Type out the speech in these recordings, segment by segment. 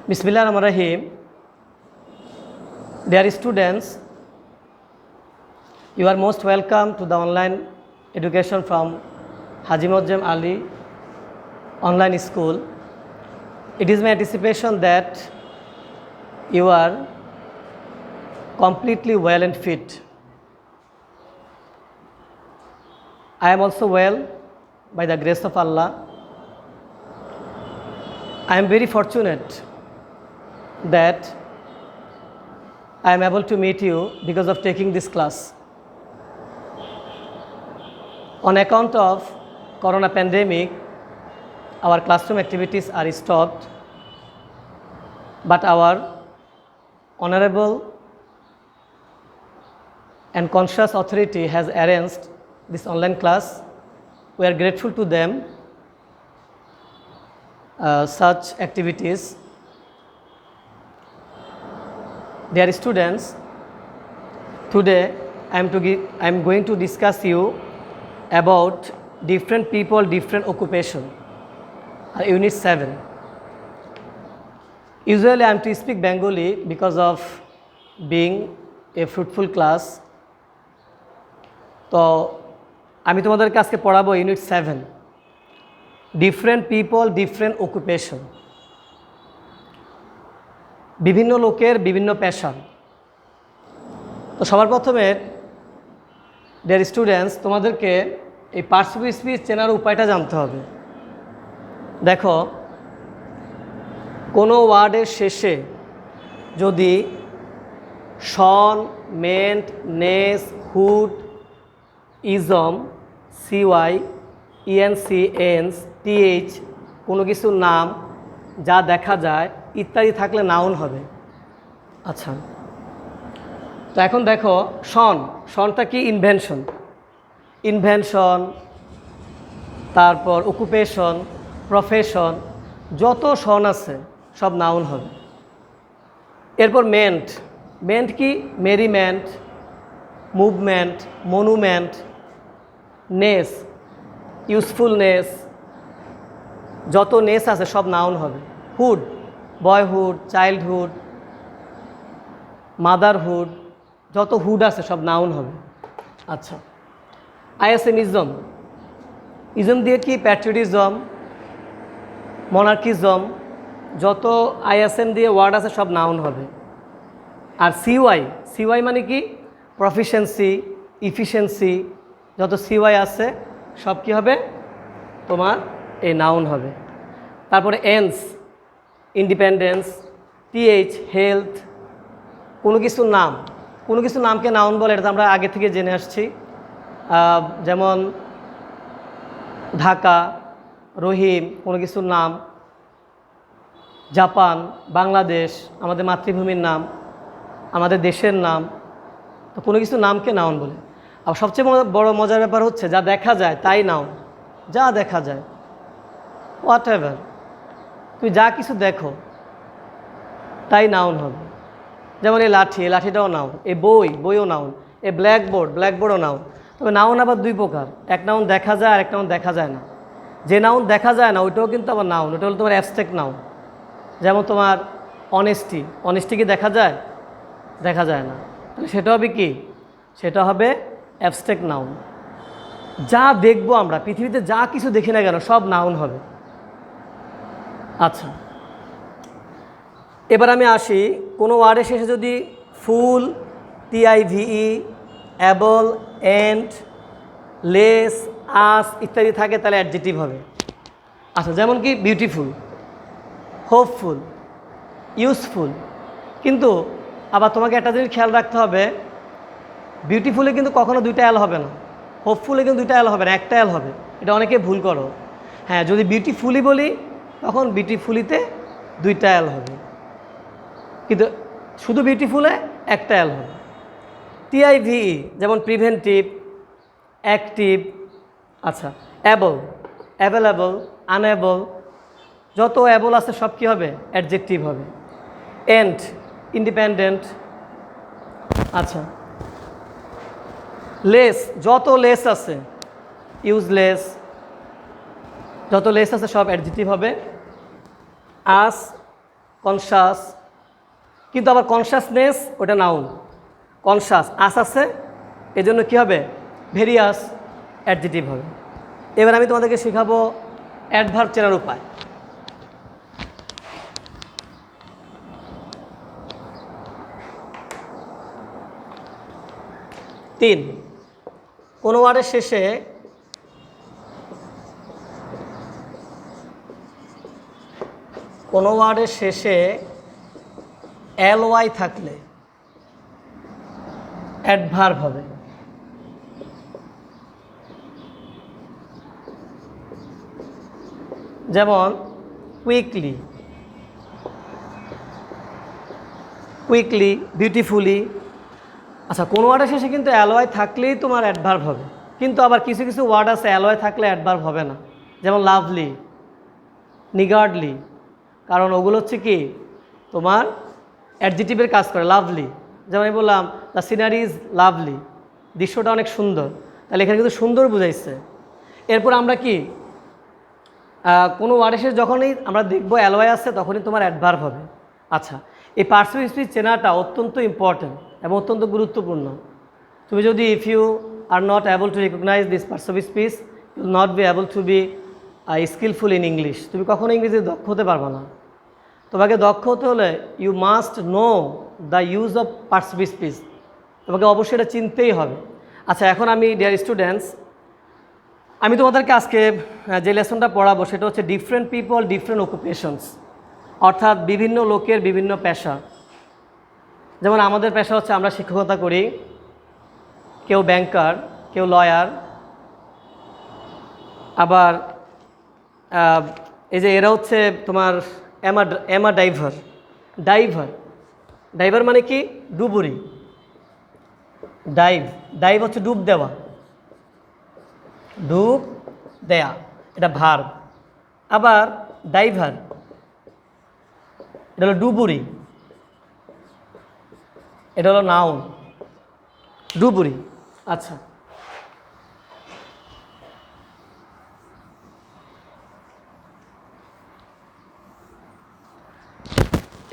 Bismillahirrahmanirrahim. Dear students, you are most welcome to the online education from Haji Moazzam Ali online school. It is my anticipation that you are completely well and fit. I am also well by the grace of Allah. I am very fortunate that I am able to meet you because of taking this class. On account of corona pandemic, our classroom activities are stopped, but our honorable and conscious authority has arranged this online class. We are grateful to them such activities. Dear students, today I am going to discuss you about different people, different occupation, Unit 7. Usually I am to speak Bengali because of being a fruitful class. তো আমি তোমাদেরকে আজকে পড়াবো Unit 7, Different people, different occupation. বিভিন্ন লোকের বিভিন্ন পেশা। তো সবার প্রথমে ডিয়ার স্টুডেন্টস, তোমাদেরকে এই পার্টস অফ স্পিচ চেনার উপায়টা জানতে হবে। দেখো, কোনো ওয়ার্ডের শেষে যদি tion, ment, ness, hood, ism, C Y, E N C, ence, T H কোনো কিছুর নাম যা দেখা যায় ইত্যাদি থাকলে নাউন হবে। আচ্ছা, তো এখন দেখো শনটা কি? ইনভেনশন, তারপর অকুপেশন, প্রফেশন, যত শন আছে সব নাউন হবে। এরপর মেন্ট কি? মেরিমেন্ট, মুভমেন্ট, মনুমেন্ট, নেস, ইউজফুলনেস, যত নেস আছে সব নাউন হবে। হুড, বয়হুড, চাইল্ডহুড, মাদারহুড, যত হুড আছে সব নাউন হবে। আচ্ছা, আইএসএম ইজম দিয়ে কি? প্যাট্রিয়টিজম, মনার্কিজম, যত আইএসএম দিয়ে ওয়ার্ড আছে সব নাউন হবে। আর সিওয়াই মানে কি? প্রফিশিয়েন্সি, ইফিশিয়েন্সি, যত সিওয়াই আছে সব কি হবে? তোমার এই নাউন হবে। তারপরে এনস, ইন্ডিপেন্ডেন্স, টিএইচ, হেলথ, কোনো কিছুর নামকে নাউন বলে, এটা আমরা আগে থেকে জেনে আসছি। যেমন ঢাকা, রহিম কোনো কিছুর নাম, জাপান, বাংলাদেশ আমাদের মাতৃভূমির নাম, আমাদের দেশের নাম। তো কোনো কিছুর নামকে নাউন বলে। আর সবচেয়ে বড় মজার ব্যাপার হচ্ছে যা দেখা যায় তাই নাউন। যা দেখা যায়, হোয়াট এভার, তুমি যা কিছু দেখো তাই নাউন হবে। যেমন এই লাঠিটাও নাউন, এই বইও নাউন, এই ব্ল্যাকবোর্ডও নাউন। তবে নাউন আবার দুই প্রকার, এক নাউন দেখা যায় আর এক নাউন দেখা যায় না। যে নাউন দেখা যায় না ওইটাও কিন্তু আবার নাউন, ওটা হলো তোমার অ্যাবস্ট্রাক্ট নাউন। যেমন তোমার অনেস্টি কি দেখা যায়? দেখা যায় না, তাহলে সেটা হবে কি? সেটা হবে অ্যাবস্ট্রাক্ট নাউন। যা দেখবো আমরা পৃথিবীতে, যা কিছু দেখি না কেন সব নাউন হবে। আচ্ছা, এবার আমি আসি, কোনো ওয়ার্ডের শেষে যদি ফুল, TIVE, অ্যাবল, এন্ড, লেস, আস ইত্যাদি থাকে তাহলে অ্যাডজেক্টিভ হবে। আচ্ছা, যেমন কি? Beautiful, hopeful, useful. কিন্তু আবার তোমাকে একটা জিনিস খেয়াল রাখতে হবে, বিউটিফুলে কিন্তু কখনো দুইটা অ্যাল হবে না, হোপফুলে কিন্তু দুইটা অ্যাল হবে না, একটা অ্যাল হবে। এটা অনেকে ভুল করো। হ্যাঁ, যদি বিউটিফুলি বলি তখন বিউটিফুলিতে দুইটা অ্যাল হবে, কিন্তু শুধু বিউটিফুলে একটা অ্যাল হবে। TIVE যেমন প্রিভেন্টিভ, অ্যাক্টিভ। আচ্ছা, অ্যাভেলেবল, আনএবল, যত অ্যাবল আছে সব কী হবে? অ্যাডজেক্টিভ হবে। And, independent. আচ্ছা, লেস, যত লেস আছে, ইউজলেস, যত লেস আছে সব অ্যাডজেক্টিভ হবে। আস কনসাস, কিন্তু আবার কনসাসনেস ওটা নাউন, কনসাস আস আছে, এজন্য কী হবে, ভেরিয়াস অ্যাডজেটিভ হবে। এবার আমি তোমাদেরকে শেখাবো অ্যাডভার্ব চেনার উপায়। তিন, কোনো ওয়ার্ডের শেষে ly থাকলে অ্যাডভার্ব হবে। যেমন কুইকলি, বিউটিফুলি। আচ্ছা, কোন ওয়ার্ডের শেষে কিন্তু ly থাকলেই তোমার অ্যাডভার্ব হবে, কিন্তু আবার কিছু কিছু ওয়ার্ড আছে ly থাকলে অ্যাডভার্ব হবে না। যেমন লাভলি, নিগার্ডলি, কারণ ওগুলো হচ্ছে কি তোমার অ্যাডজেটিভের কাজ করে। লাভলি, যেমন আমি বললাম দ্য সিনারি ইজ লাভলি, দৃশ্যটা অনেক সুন্দর, তাহলে এখানে কিন্তু সুন্দর বুঝাইছে। এরপর আমরা কি কোনো ওয়ার্ডের শেষে যখনই আমরা দেখবো ly আছে তখনই তোমার অ্যাডভার্ব হবে। আচ্ছা, এই পার্টস অফ স্পিচ চেনাটা অত্যন্ত ইম্পর্ট্যান্ট এবং অত্যন্ত গুরুত্বপূর্ণ। তুমি যদি if you are not able to recognise this parts of speech, you will not be able to be skilful in English. তুমি কখনো ইংরেজি দক্ষ হতে পারবে না। তোমাকে দক্ষ হতে হলে you must know the use of parts of speech, তোমাকে অবশ্যই এটা চিনতেই হবে। আচ্ছা, এখন আমি ডিয়ার স্টুডেন্টস, আমি তোমাদেরকে আজকে যে লেসনটা পড়াবো সেটা হচ্ছে ডিফারেন্ট পিপল ডিফারেন্ট অকুপেশনস, অর্থাৎ বিভিন্ন লোকের বিভিন্ন পেশা। যেমন আমাদের পেশা হচ্ছে আমরা শিক্ষকতা করি, কেউ ব্যাংকার, কেউ লয়ার, আবার এই যে এরা হচ্ছে তোমার এমা ডাইভার মানে কি ডুবুরি, ডাইভ হচ্ছে ডুব দেওয়া, এটা ভার্ব। আবার ডাইভার এটা হলো ডুবুরি, এটা হলো নাউন, ডুবুরি। আচ্ছা,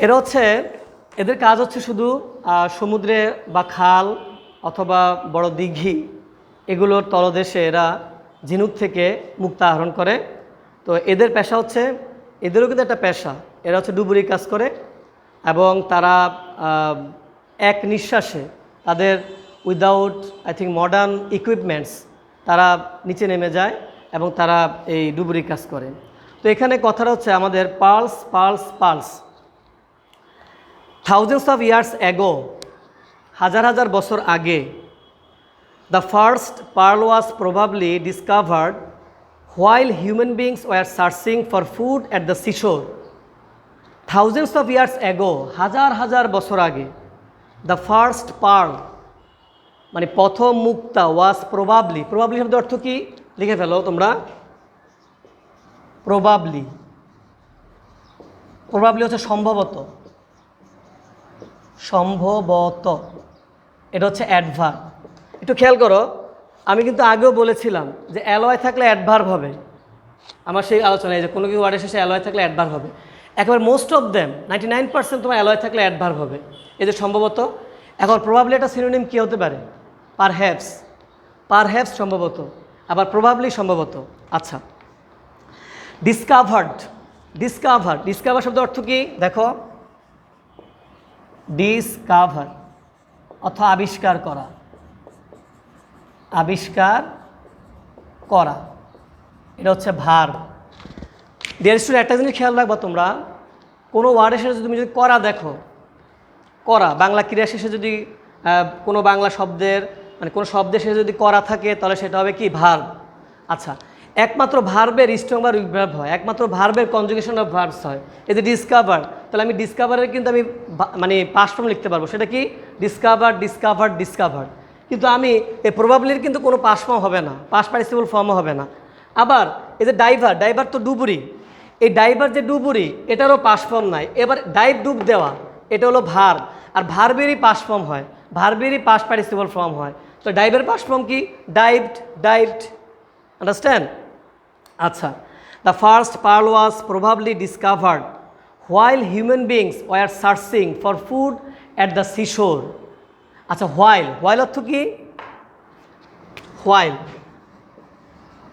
এরা হচ্ছে, এদের কাজ হচ্ছে শুধু সমুদ্রে বা খাল অথবা বড় দিঘি এগুলোর তলদেশে এরা ঝিনুক থেকে মুক্তা আহরণ করে। তো এদের পেশা হচ্ছে, এদেরও কিন্তু একটা পেশা, এরা হচ্ছে ডুবুরি কাজ করে এবং তারা এক নিঃশ্বাসে তাদের উইদাউট মডার্ন ইকুইপমেন্টস তারা নিচে নেমে যায় এবং তারা এই ডুবুরি কাজ করে। তো এখানে কথাটা হচ্ছে আমাদের pearls. Thousands of years ago, হাজার হাজার বছর আগে, the first pearl was probably discovered while human beings were searching for food at the seashore. Thousands of years ago, হাজার হাজার বছর আগে, দ্য ফার্স্ট পার্ল মানে প্রথম মুক্তা, ওয়াজ প্রবাবলি শব্দের অর্থ কি লিখে ফেলো তোমরা, প্রবাবলি হচ্ছে সম্ভবত, এটা হচ্ছে অ্যাডভার্ব। একটু খেয়াল করো, আমি কিন্তু আগেও বলেছিলাম যে ly থাকলে অ্যাডভার্ব হবে। আমার সেই আলোচনায় যে কোনো কিছু ওয়ার্ডের শেষে ly থাকলে অ্যাডভার্ব হবে। একেবারে মোস্ট অফ দেম 99% তোমার ly থাকলে অ্যাডভার্ব হবে। এই যে সম্ভবত, এখন প্রবাবলি একটা সিনোনিম কী হতে পারে, পারহ্যাপস সম্ভবত, আবার প্রবাবলি সম্ভবত। আচ্ছা, ডিসকভার শব্দের অর্থ কি দেখো, ডিসকভার অর্থ আবিষ্কার করা, এটা হচ্ছে ভার্ব। ডিয়ার স্টুডেন্ট, একটা জিনিস খেয়াল রাখবা তোমরা, কোনো ওয়ার্ডের শেষে তুমি যদি করা দেখো, করা বাংলা ক্রিয়া শেষে যদি কোনো বাংলা শব্দের কোনো শব্দের শেষে যদি করা থাকে তাহলে সেটা হবে কি, ভার্ব। আচ্ছা, একমাত্র ভার্বের স্ট্রং বা উইক ভার্ব হয়, একমাত্র ভার্বের কনজুগেশন অফ ভার্বস হয়। এই যে ডিসকভার, তাহলে আমি ডিসকভারের কিন্তু আমি পাস্ট ফর্ম লিখতে পারবো, সেটা কি ডিসকভার। কিন্তু আমি এই প্রবাবলির কিন্তু কোনো পাস্ট ফর্ম হবে না, পাস্ট পার্টিসিপল ফর্মও হবে না। আবার এই যে ডাইভার তো ডুবুরি, এই ডাইভার যে ডুবুরি এটারও পাস্ট ফর্ম নাই। এবার ডুব দেওয়া, এটা হলো ভার্ব, আর ভার্বেরই পাস্ট ফর্ম হয়, ভার্বেরই পাস্ট পার্টিসিপল ফর্ম হয়। তো ডাইভের পাস্ট ফর্ম কি, ডাইভড। আন্ডারস্ট্যান্ড? আচ্ছা, the first pearl was probably discovered while human beings were searching for food at the seashore. আচ্ছা, হোয়াইল, হোয়াইল অর্থ কি? হোয়াইল,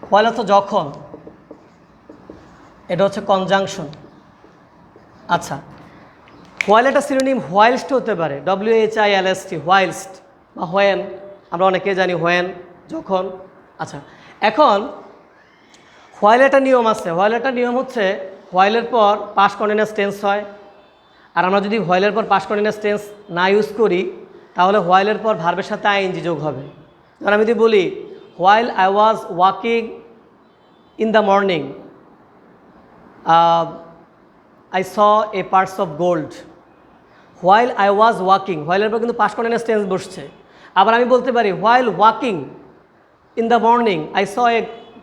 হোয়াইল অর্থ যখন, এটা হচ্ছে কনজাংশন। আচ্ছা, হোয়াইল একটা সিনোনিম হোয়াইলস্ট হতে পারে, WHILST, হোয়াইলস্ট বা হোয়েন, আমরা অনেকে জানি হোয়েন, যখন। আচ্ছা, এখন হোয়াইল একটা নিয়ম আছে। হোয়াইল একটা নিয়ম হচ্ছে হোয়াইলের পর পাস্ট কন্টিনিউয়াস টেন্স হয়, আর আমরা যদি হোয়াইলের পর পাস্ট কন্টিনিউয়াস টেন্স না ইউজ করি তাহলে হোয়াইলের পর ভার্বের সাথে আইএনজি যোগ হবে। কারণ আমি যদি বলি while I was walking in the morning I saw a parts of gold. While I was walking, হোয়াইলের পর কিন্তু পাস্ট কন্টিনিউয়াস টেন্স বসছে। আবার আমি বলতে পারি while walking in the morning I saw a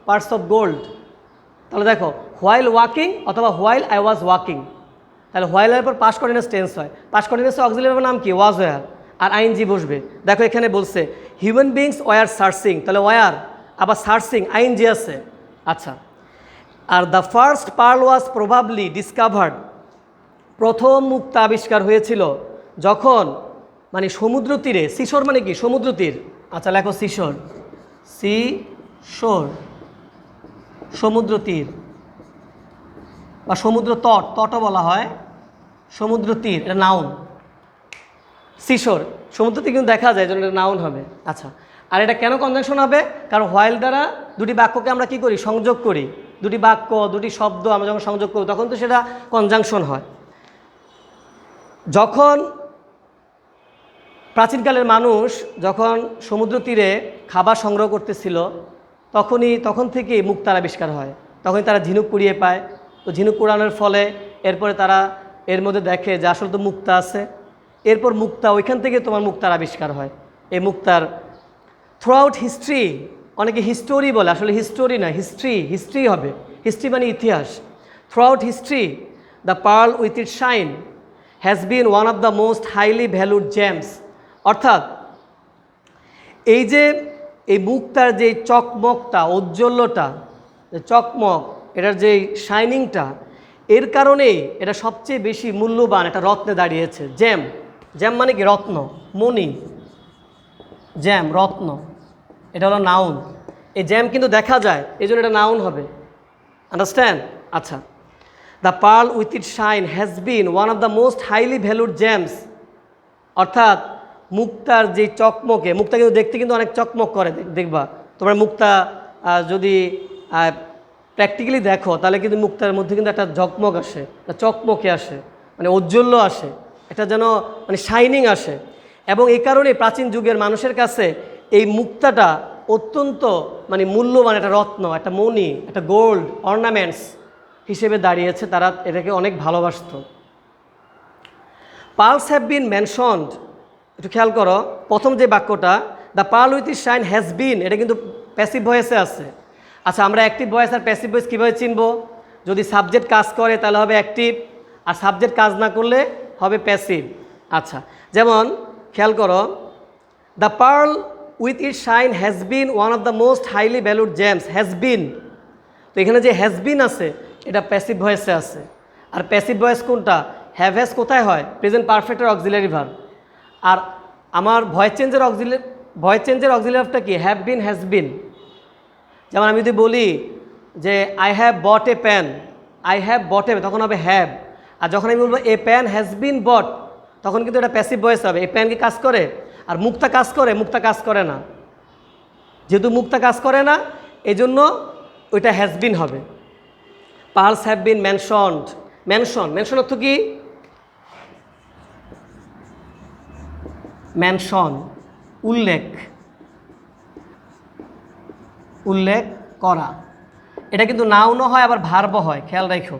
parts of gold. তাহলে দেখো, হোয়াইল ওয়াকিং অথবা হোয়াইল আই ওয়াজ ওয়াকিং, তাহলে হোয়াইলের পর পাস্ট কন্টিনিউয়াস টেন্স হয়। পাস্ট কন্টিনিউয়াস অক্সিলারি ভার্বের নাম কি? ওয়াজ ওয়ার, আর আইএনজি বসবে। দেখো এখানে বলছে হিউম্যান বিংস ওয়ার সার্চিং, তাহলে ওয়ার আবার সার্চিং আইএনজি আছে। আচ্ছা, আর the first pearl was probably discovered, প্রথম মুক্তা আবিষ্কার হয়েছিল যখন, মানে সমুদ্র তীরে। সিশোর মানে কি? সমুদ্র তীর। আচ্ছা, লেখো সিশোর, সিশোর সমুদ্র তীর বা সমুদ্র তট, তটও বলা হয়, সমুদ্র তীর, এটা নাউন। সিশোর সমুদ্র তীর কিন্তু দেখা যায়, জন্য এটা নাউন হবে। আচ্ছা, আর এটা কেন কনজাংশন হবে? কারণ হোয়াইল দ্বারা দুটি বাক্যকে আমরা কি করি? সংযোগ করি। দুটি বাক্য, দুটি শব্দ আমরা যখন সংযোগ করি তখন তো সেটা কনজাংশন হয়। যখন প্রাচীনকালের মানুষ যখন সমুদ্র তীরে খাবার সংগ্রহ করতেছিল তখন থেকেই মুক্তার আবিষ্কার হয়। তখনই তারা ঝিনুক কুড়িয়ে পায়। তো ঝিনুক কুড়ানোর ফলে এরপরে তারা এর মধ্যে দেখে যে আসলে তো মুক্তা আছে। এরপর মুক্তা, ওইখান থেকে তোমার মুক্তার আবিষ্কার হয়। এই মুক্তার থ্রু আউট হিস্ট্রি, অনেকে হিস্টোরি বলে, আসলে হিস্টোরি না, হিস্ট্রি হবে। হিস্ট্রি মানে ইতিহাস। Throughout history the pearl with it shine has been one of the most highly valued gems. অর্থাৎ এই যে এই মুক্তার যে চকমকটা, ঔজ্জ্বল্যটা, চকমক, এটার যে শাইনিংটা, এর কারণেই এটা সবচেয়ে বেশি মূল্যবান একটা রত্নে দাঁড়িয়েছে। জ্যাম, জ্যাম মানে কি? রত্ন, মণি। জ্যাম, রত্ন, এটা হলো নাউন। এই জ্যাম কিন্তু দেখা যায়, এই জন্য এটা নাউন হবে। আন্ডারস্ট্যান্ড? আচ্ছা, the pearl with it shine has been one of the most highly valued gems. অর্থাৎ মুক্তার যে চকমকে, মুক্তা কিন্তু দেখতে কিন্তু অনেক চকমক করে, দেখবা তোমরা মুক্তা যদি প্র্যাকটিক্যালি দেখো তাহলে কিন্তু মুক্তার মধ্যে কিন্তু একটা ঝকমক আসে, একটা চকমকে আসে, মানে ঔজ্জ্বল্য আসে, একটা যেন মানে শাইনিং আসে। এবং এই কারণে প্রাচীন যুগের মানুষের কাছে এই মুক্তাটা অত্যন্ত মানে মূল্যবান একটা রত্ন, একটা মণি, একটা গোল্ড অর্নামেন্টস হিসেবে দাঁড়িয়েছে। তারা এটাকে অনেক ভালোবাসত। পার্লস হ্যাভ বিন মেনশনড, একটু খেয়াল করো প্রথম যে বাক্যটা, the pearl with it shine has been, এটা কিন্তু প্যাসিভ ভয়েসে আছে। আচ্ছা, আমরা অ্যাক্টিভ ভয়েস আর প্যাসিভ ভয়েস কীভাবে চিনব? যদি সাবজেক্ট কাজ করে তাহলে হবে অ্যাক্টিভ, আর সাবজেক্ট কাজ না করলে হবে প্যাসিভ। আচ্ছা, যেমন খেয়াল করো, the pearl with it shine has been one of the most highly valued gems. Has been, তো এখানে যে হ্যাজ বিন আছে এটা প্যাসিভ ভয়েসে আছে। আর প্যাসিভ ভয়েস কোনটা? হ্যাভ হ্যাজ কোথায় হয়? প্রেজেন্ট পারফেক্টের অক্সিলারি ভার্ব। আর আমার ভয়েস চেঞ্জের অক্সিলারি ভার্বটা কি? Have been, has been. যেমন আমি যদি বলি যে I have bought a pan, I have bought a, তখন হবে হ্যাভ। আর যখন আমি বলবো এ প্যান হ্যাজ বিন বট, তখন কিন্তু এটা প্যাসিভ ভয়েস হবে। এই প্যান কি কাজ করে? আর মুক্তা কাজ করে? মুক্তা কাজ করে না। যেহেতু মুক্তা কাজ করে না, এই জন্য ওইটা হ্যাজ বিন হবে। Pearls have been mentioned, mention, mention অর্থ কি? মেনশন, উল্লেখ, উল্লেখ করা। এটা কিন্তু নাউনও হয় আবার ভার্বও হয়, খেয়াল রাখো।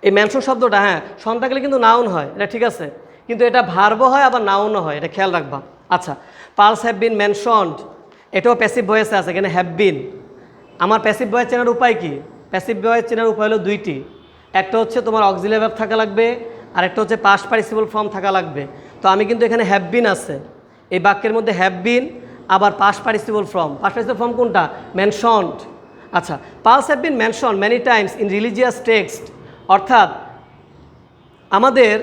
এই মেনশন শব্দটা, হ্যাঁ, শন থাকলে কিন্তু নাউন হয়, এটা ঠিক আছে, কিন্তু এটা ভার্বও হয় আবার নাউনও হয়, এটা খেয়াল রাখবা। আচ্ছা, পার্লস হ্যাভ বিন মেনশনড, এটাও প্যাসিভ ভয়েসে আছে, এখানে হ্যাভ বিন। আমার প্যাসিভ ভয়েস চেনার উপায় কি? প্যাসিভ ভয়েস চেনার উপায় হলো দুইটি। একটা হচ্ছে তোমার অক্সিলারি ভার্ব থাকা লাগবে, আর একটা হচ্ছে পাস্ট পার্টিসিপল ফর্ম থাকা লাগবে। তো আমি কিন্তু এখানে হ্যাভ বিন আছে, এই বাক্যের মধ্যে হ্যাভ বিন আবার past participle form. Past participle form কোনটা? মেনশনড। আচ্ছা, pearls have been mentioned many Times in religious text, অর্থাৎ আমাদের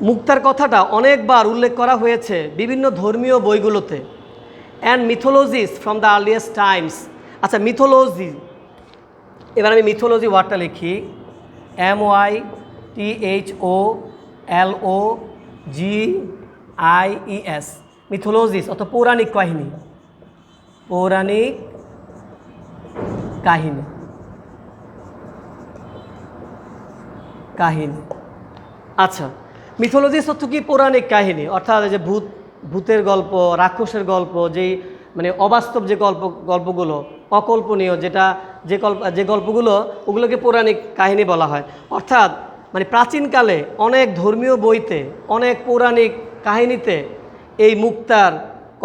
মুক্তার কথাটা অনেকবার উল্লেখ করা হয়েছে বিভিন্ন ধর্মীয় বইগুলোতে। And mythologies from the earliest times. আচ্ছা, মিথোলজি, এবার আমি মিথোলজি ওয়ার্ডটা লিখি, MYTHOLOGIES, মিথোলজিস অর্থাৎ পৌরাণিক কাহিনী, পৌরাণিক কাহিনী, কাহিনী। আচ্ছা, মিথোলজিস অর্থ কি? পৌরাণিক কাহিনী, অর্থাৎ যে ভূতের গল্প, রাক্ষসের গল্প, যেই মানে অবাস্তব যে গল্পগুলো, অকল্পনীয়, যে গল্পগুলো, ওগুলোকে পৌরাণিক কাহিনী বলা হয়। অর্থাৎ মানে প্রাচীনকালে অনেক ধর্মীয় বইতে, অনেক পৌরাণিক কাহিনীতে এই মুক্তার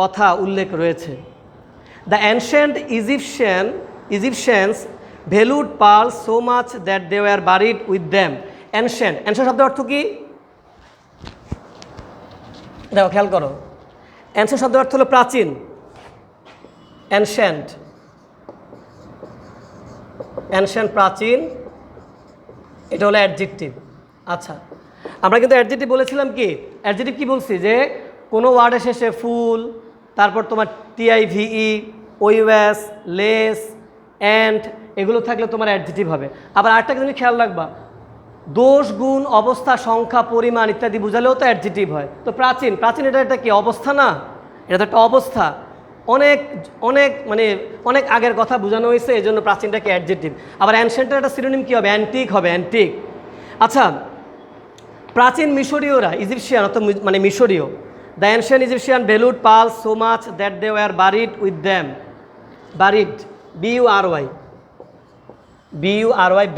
কথা উল্লেখ রয়েছে। The ancient Egyptians valued pearls so much that they were buried with them. Ancient শব্দের অর্থ কি? দেখো, খেয়াল করো, অ্যানশিয়েন্ট শব্দের অর্থ হলো প্রাচীন। অ্যানশিয়েন্ট, প্রাচীন, এটা হলো অ্যাডজেক্টিভ। আচ্ছা, আমরা কিন্তু অ্যাডজেক্টিভ বলেছিলাম কি? অ্যাডজেক্টিভ কি বলছি? যে কোনো ওয়ার্ডের শেষে ফুল, তারপর তোমার TIVE, ওইওয়াস, লেস, অ্যান্ড, এগুলো থাকলে তোমার অ্যাডজেক্টিভ হবে। আবার আরেকটা কিন্তু খেয়াল রাখবা, দোষ, গুণ, অবস্থা, সংখ্যা, পরিমাণ ইত্যাদি বোঝালেও তো অ্যাডজেক্টিভ হয়। তো প্রাচীন এটা কি অবস্থা না? এটা তো একটা অবস্থা। অনেক আগের কথা বোঝানো হয়েছে, এই জন্য প্রাচীনটাকে অ্যাডজেক্টিভ। আবার অ্যানশিয়েন্টের একটা সিনোনিম কী হবে? অ্যান্টিক হবে, অ্যান্টিক। আচ্ছা, প্রাচীন মিশরীয়রা, ইজিপশিয়ান অর্থাৎ মানে মিশরীয়, the ancient Egyptian valued pearls so much that they were buried with them. Buried, BURY,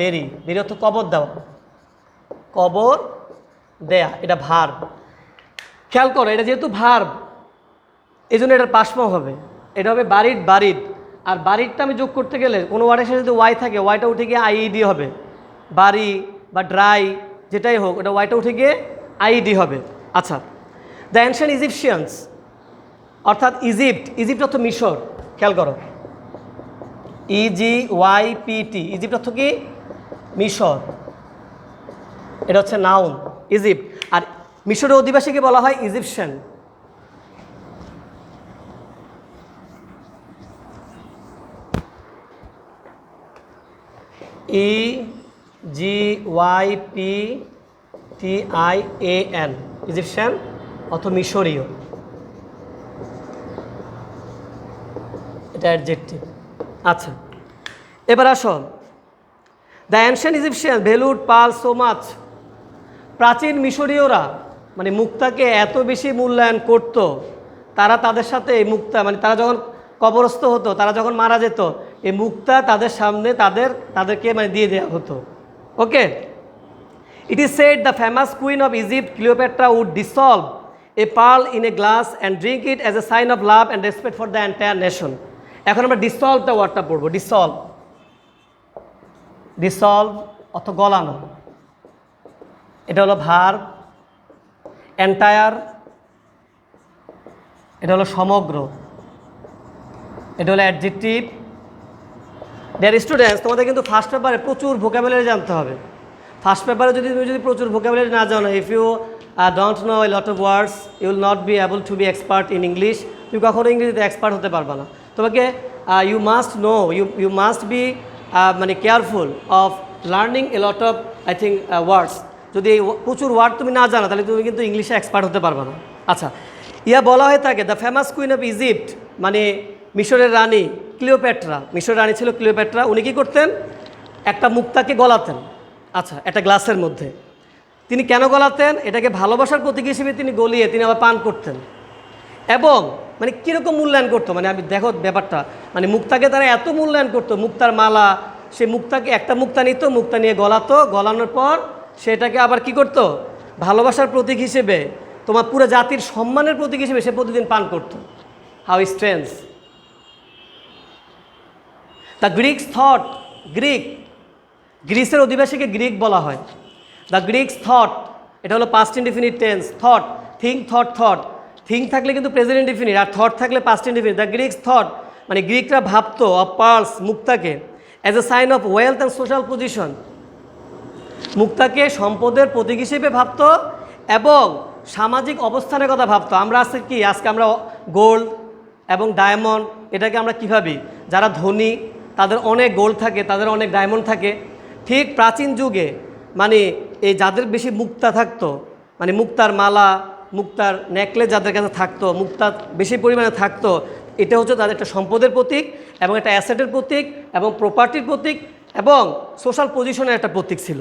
bury অর্থ কবর দেওয়া, কবর দেয়া, এটা ভার্ব। খেয়াল করো, এটা যেহেতু ভার্ব, এই জন্য এটার পাস্ট ফর্ম হবে, এটা হবে বারিড। আর বারিডটা আমি যোগ করতে গেলে কোনো ওয়ার্ডের সাথে যদি ওয়াই থাকে, ওয়াইটা উঠে গিয়ে IED হবে। বাড়ি বা ড্রাই যেটাই হোক, ওটা ওয়াইটা উঠে গিয়ে IED হবে। আচ্ছা, দ্য অ্যানশিয়েন্ট ইজিপশিয়ানস অর্থাৎ ইজিপ্ট অর্থ মিশর। খেয়াল করো, EGYPT, ইজিপ্ট অর্থ কি? মিশর, এটা হচ্ছে নাউন, ইজিপ্ট। আর মিশরের অধিবাসীকে বলা হয় ইজিপশিয়ান। EGYPTIAN, ইজিপশিয়ান অথবা মিশরীয়, এটা অ্যাডজেক্টিভ। আচ্ছা, এবার আসো, the ancient Egyptian valued pearl so much. প্রাচীন মিশরীয়রা মানে মুক্তাকে এত বেশি মূল্যায়ন করত, তারা তাদের সাথে এই মুক্তা মানে তারা যখন কবরস্থ হতো, তারা যখন মারা যেত, এই মুক্তা তাদের সামনে তাদেরকে মানে দিয়ে দেওয়া হতো। Okay, it is said the famous queen of Egypt Cleopatra would dissolve a pearl in a glass and drink it as a sign of love and respect for the entire nation. এখন আমরা ডিসলভটা ওয়ার্ডটা পড়বো। Dissolve অর্থ গলানো, এটা হলো verb. Entire, এটা হলো সমগ্র, এটা হলো অ্যাডজেক্টিভ। ডিয়ার স্টুডেন্টস, তোমাদের কিন্তু ফার্স্ট পেপারে প্রচুর ভোকাবুলারি জানতে হবে। ফার্স্ট পেপারে তুমি যদি প্রচুর ভোকাবুলারি না জানো, if you don't know a lot of words, you will not be able to be expert in English. তুমি কখনো ইংরেজিতে এক্সপার্ট হতে পারবে না। তোমাকে you must know, you must be মানে careful of learning a lot of words. যদি এই প্রচুর ওয়ার্ড তুমি না জানো, তাহলে তুমি কিন্তু ইংলিশে এক্সপার্ট হতে পারবে না। আচ্ছা, বলা হয়ে থাকে the famous queen of Egypt, মানে মিশরের রানী ক্লিওপেট্রা। মিশরের রানী ছিল ক্লিওপেট্রা। উনি কী করতেন? একটা মুক্তাকে গলাতেন। আচ্ছা, একটা গ্লাসের মধ্যে। তিনি কেন গলাতেন? এটাকে ভালোবাসার প্রতীক হিসেবে তিনি গলিয়ে তিনি আবার পান করতেন। এবং মানে কীরকম মূল্যায়ন করতো, মানে আমি দেখো ব্যাপারটা, মানে মুক্তাকে তারা এত মূল্যায়ন করতো, মুক্তার মালা, সে মুক্তাকে একটা মুক্তা নিত, মুক্তা নিয়ে গলাতো, গলানোর পর সেটাকে আবার কি করতো? ভালোবাসার প্রতীক হিসেবে, তোমার পুরো জাতির সম্মানের প্রতীক হিসেবে সে প্রতিদিন পান করতো। How strange. The Greeks thought, গ্রিসের অধিবাসীকে গ্রিক বলা হয়। দ্য গ্রিকস থট, এটা হলো past indefinite tense. Thought, thought, think থাকলে কিন্তু প্রেজেন্ট ইনডিফিনিট, আর থট থাকলে past indefinite. The Greeks thought মানে গ্রিকরা ভাবতো অফ পার্লস, মুক্তাকে, as a sign of wealth and social position, মুক্তাকে সম্পদের প্রতীক হিসেবে ভাবতো এবং সামাজিক অবস্থানের কথা ভাবতো। আমরা আজকে আমরা গোল্ড এবং ডায়মন্ড এটাকে আমরা কী ভাবি? যারা ধনী তাদের অনেক গোল্ড থাকে, তাদের অনেক ডায়মন্ড থাকে। ঠিক প্রাচীন যুগে মানে এই যাদের বেশি মুক্তা থাকতো, মানে মুক্তার মালা, মুক্তার নেকলেস যাদের কাছে থাকতো, মুক্তা বেশি পরিমাণে থাকতো, এটা হচ্ছে তাদের একটা সম্পদের প্রতীক এবং একটা অ্যাসেটের প্রতীক এবং প্রপার্টির প্রতীক এবং সোশ্যাল পজিশনের একটা প্রতীক ছিল।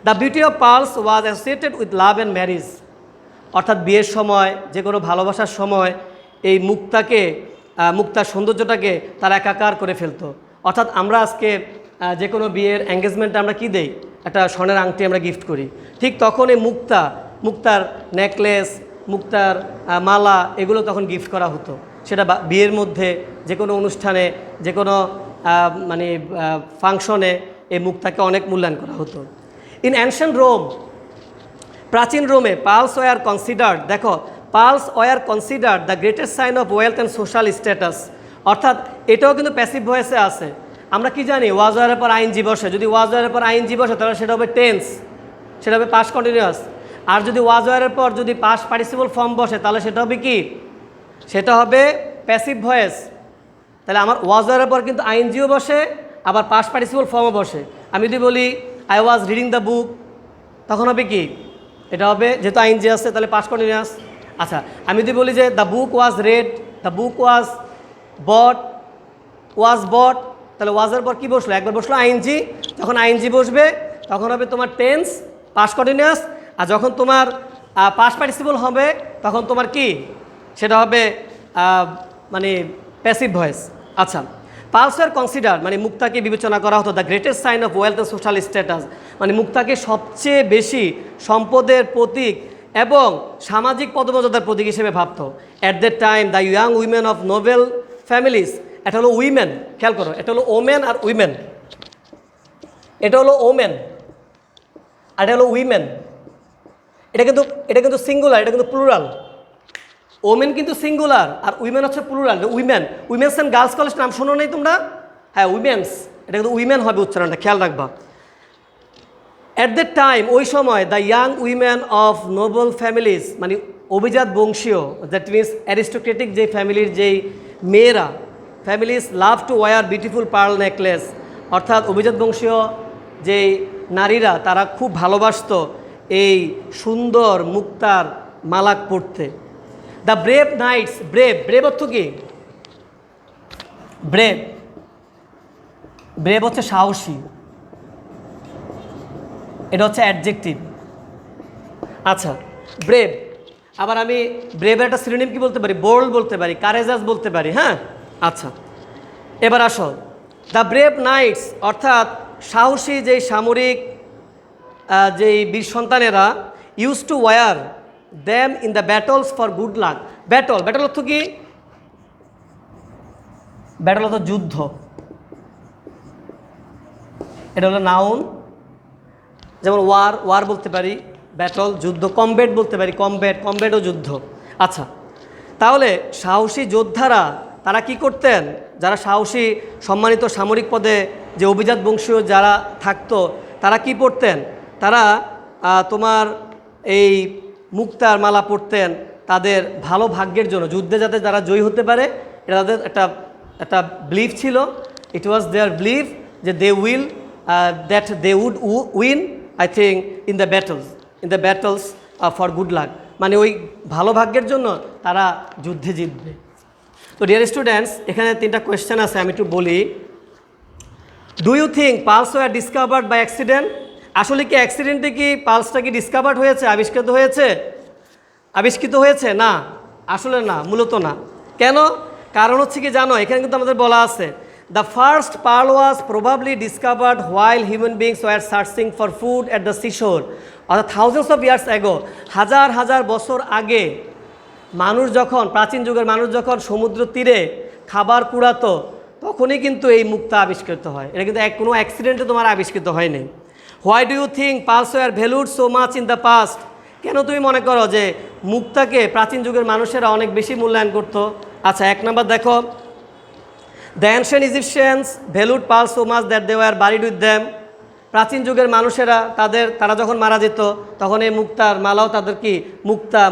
The beauty of pearls was associated with love and marriage, অর্থাৎ বিয়ের সময়, যে কোনো ভালোবাসার সময় এই মুক্তার সৌন্দর্যটাকে তারা একাকার করে ফেলতো। অর্থাৎ আমরা আজকে যে কোনো বিয়ের এঙ্গেজমেন্টে আমরা কি দেই? একটা স্বর্ণের আংটি আমরা গিফট করি। ঠিক তখন এই মুক্তার নেকলেস, মুক্তার মালা এগুলো তখন গিফট করা হতো। সেটা বিয়ের মধ্যে, যে কোনো অনুষ্ঠানে, যে কোনো মানে ফাংশনে এই মুক্তাকে অনেক মূল্যায়ন করা হতো। ইন অ্যানশিয়েন্ট রোম, প্রাচীন রোমে পার্লস ওয়ার কনসিডার্ড, দেখো pearls were considered the greatest sign of wealth and social status. অর্থাৎ এটাও কিন্তু প্যাসিভ ভয়েসে আছে। আমরা কি জানি? ওয়াজ ওয়ারের পর আইএনজি বসে। যদি ওয়াজ ওয়ারের পর আইএনজি বসে তাহলে সেটা হবে টেন্স, সেটা হবে পাস্ট কন্টিনিউয়াস। আর যদি ওয়াজ ওয়ারের পর যদি পাস্ট পার্টিসিপল ফর্ম বসে তাহলে সেটা হবে কি? সেটা হবে প্যাসিভ ভয়েস। তাহলে আমার ওয়াজ ওয়ারের পর কিন্তু আইএনজিও বসে, আবার পাস্ট পার্টিসিপল ফর্মও বসে। আমি যদি বলি I was reading the book, তখন হবে কি? এটা হবে, যেহেতু আইএনজি আছে তাহলে পাস্ট কন্টিনিউয়াস। আচ্ছা, আমি যদি বলি যে the book was read, the book was bought, তাহলে ওয়াজের পর কি বসলো? একবার বসলো আইএনজি। যখন আইএনজি বসবে তখন হবে তোমার টেন্স, পাস্ট কন্টিনিউয়াস। আর যখন তোমার পাস্ট পার্টিসিপল হবে তখন তোমার কি? সেটা হবে মানে প্যাসিভ ভয়েস। আচ্ছা, পার্লস ওয়ার কনসিডার মানে মুক্তাকে বিবেচনা করা হতো the greatest sign of wealth and social status, মানে মুক্তাকে সবচেয়ে বেশি সম্পদের প্রতীক এবং সামাজিক পদমর্যাদার প্রতীক হিসেবে ভাবত। At that time the young women of Nobel families, এটা হলো উইমেন, খেয়াল করো, এটা হলো ওমেন আর উইমেন, এটা হলো ওমেন আর এটা হলো উইমেন। এটা কিন্তু সিঙ্গুলার, এটা কিন্তু প্লুরাল। ওমেন কিন্তু সিঙ্গুলার আর উইমেন হচ্ছে plural. Women's and girls college নাম শোনো নেই তোমরা? হ্যাঁ, উইমেন্স, এটা কিন্তু উইমেন হবে উচ্চারণটা, খেয়াল রাখবা। অ্যাট দ্যাট টাইম, ওই সময় the young women of Nobel families মানে অভিজাত বংশীয়, দ্যাট মিনস অ্যারিস্টোক্রেটিক যে ফ্যামিলির যেই মেয়েরা, families love to wear beautiful pearl necklace, অর্থাৎ অভিজাত বংশীয় যেই নারীরা তারা খুব ভালোবাসতো এই সুন্দর মুক্তার মালা পরতে। দ্য ব্রেভ নাইটস, ব্রেভ অর্থ কি? ব্রেভ হচ্ছে সাহসী, এটা হচ্ছে অ্যাডজেক্টিভ। আচ্ছা, ব্রেভ, আবার আমি ব্রেভের একটা সিনোনিম কি বলতে পারি? বোল্ড বলতে পারি, কারেজাস বলতে পারি। হ্যাঁ, আচ্ছা, এবার আসো, দ্য ব্রেভ নাইটস অর্থাৎ সাহসী যেই সামরিক যেই বীর সন্তানেরা use to wear them in the battles for good luck. Battle অর্থ কি? ব্যাটল অর্থ যুদ্ধ, এটা হলো নাউন। যেমন ওয়ার বলতে পারি, ব্যাটল যুদ্ধ, কমব্যাট বলতে পারি, কমব্যাটও যুদ্ধ। আচ্ছা, তাহলে সাহসী যোদ্ধারা তারা কি করতেন? যারা সাহসী সম্মানিত সামরিক পদে যে অভিজাত বংশীয় যারা থাকতো তারা কি পড়তেন? তারা তোমার এই মুক্তার মালা পরতেন তাদের ভালো ভাগ্যের জন্য, যুদ্ধে যাতে তারা জয়ী হতে পারে, এটা তাদের একটা বিলিফ ছিল। ইট ওয়াজ দেয়ার বিলিফ যে that they would win, I think, in the battles for good luck, মানে ওই ভালো ভাগ্যের জন্য তারা যুদ্ধে জিতবে। তো ডিয়ার স্টুডেন্টস, এখানে 3টা কোয়েশ্চেন আছে, আমি একটু বলি। Do you think pearls were discovered by accident? আসলে কি অ্যাক্সিডেন্টে কি পালসটা কি ডিসকভার্ড হয়েছে, আবিষ্কৃত হয়েছে? না, আসলে না, মূলত না। কেন? কারণ হচ্ছে কি জানো, এখানে কিন্তু আমাদের বলা আছে the first pearl was probably discovered while human beings were searching for food at the seashore, অর্থাৎ থাউজেন্ডস অফ ইয়ার্স অ্যাগো, হাজার বছর আগে প্রাচীন যুগের মানুষ যখন সমুদ্র তীরে খাবার কুড়াতো তখনই কিন্তু এই মুক্তা আবিষ্কৃত হয়। এটা কিন্তু কোনো অ্যাক্সিডেন্টে তোমার আবিষ্কৃত হয়নি। Why do you think pearls were valued so much in the past? কেন তুমি মনে করো যে মুক্তাকে প্রাচীন যুগের মানুষেরা অনেক বেশি মূল্যায়ন করতো? আচ্ছা, 1 নম্বর দেখো, the ancient Egyptians valued pearls so much that they were buried with them. প্রাচীন যুগের মানুষেরা তারা যখন মারা যেত তখন এই মুক্তার মালাও তাদের কি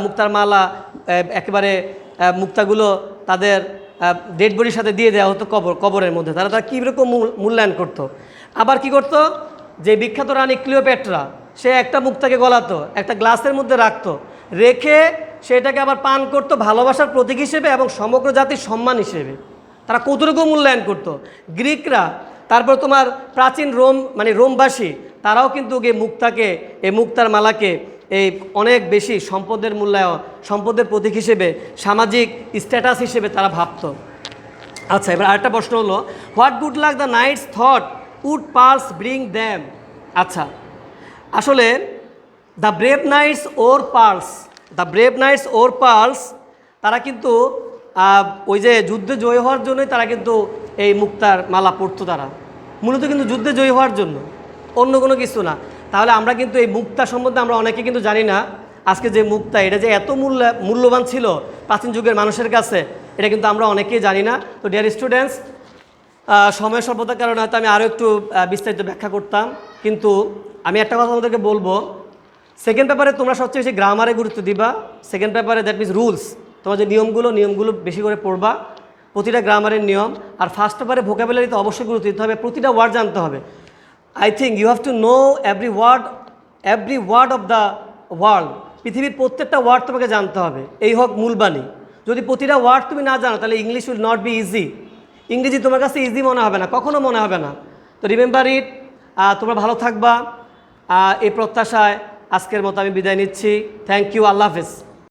মুক্তার মালা একেবারে মুক্তাগুলো তাদের ডেড বডির সাথে দিয়ে দেওয়া হতো কবরের মধ্যে। তারা কীরকম মূল্যায়ন করতো। আবার কি করতো, যে বিখ্যাত রানী ক্লিওপেট্রা, সে একটা মুক্তাকে গলাতো, একটা গ্লাসের মধ্যে রাখতো, রেখে সেটাকে আবার পান করতো ভালোবাসার প্রতীক হিসেবে এবং সমগ্র জাতির সম্মান হিসেবে। তারা কতটুকু মূল্যায়ন করতো। গ্রিকরা, তারপর তোমার প্রাচীন রোমবাসী, তারাও কিন্তু এই মুক্তার মালাকে এই অনেক বেশি সম্পদের প্রতীক হিসেবে, সামাজিক স্ট্যাটাস হিসেবে তারা ভাবতো। আচ্ছা, এবার আরেকটা প্রশ্ন হলো, what good luck the knights thought would pearls bring them. আচ্ছা, আসলে the brave knights or pearls তারা কিন্তু ওই যে যুদ্ধে জয়ী হওয়ার জন্যই তারা কিন্তু এই মুক্তার মালা পরতো। তারা মূলত কিন্তু যুদ্ধে জয়ী হওয়ার জন্য, অন্য কোনো কিছু না। তাহলে আমরা কিন্তু এই মুক্তা সম্বন্ধে আমরা অনেকে কিন্তু জানি না। আজকে যে মুক্তা, এটা যে এত মূল্যবান ছিল প্রাচীন যুগের মানুষের কাছে, এটা কিন্তু আমরা অনেকেই জানি না। তো ডিয়ার স্টুডেন্টস, সময় স্বল্পতার কারণে হয়তো আমি আরও একটু বিস্তারিত ব্যাখ্যা করতাম, কিন্তু আমি একটা কথা আমাদেরকে বলবো, সেকেন্ড পেপারে তোমরা সবচেয়ে বেশি গ্রামারে গুরুত্ব দিবা। সেকেন্ড পেপারে দ্যাট মিনস রুলস, তোমার যে নিয়মগুলো বেশি করে পড়বা, প্রতিটা গ্রামারের নিয়ম। আর ফার্স্ট পেপারে ভোকাবুলারিতে অবশ্যই গুরুত্ব দিতে হবে, প্রতিটা ওয়ার্ড জানতে হবে। I think you have to know every word of the world. পৃথিবীর প্রত্যেকটা ওয়ার্ড তোমাকে জানতে হবে, এই হোক মূলবাণী। যদি প্রতিটা ওয়ার্ড তুমি না জানো, তাহলে English will not be easy. ইংরেজি তোমার কাছে ইজি মনে হবে না, কখনো মনে হবে না। তো রিমেম্বার ইট। তোমরা ভালো থাকবা, এই প্রত্যাশায় আজকের মতো আমি বিদায় নিচ্ছি। থ্যাংক ইউ, আল্লাহ হাফেজ।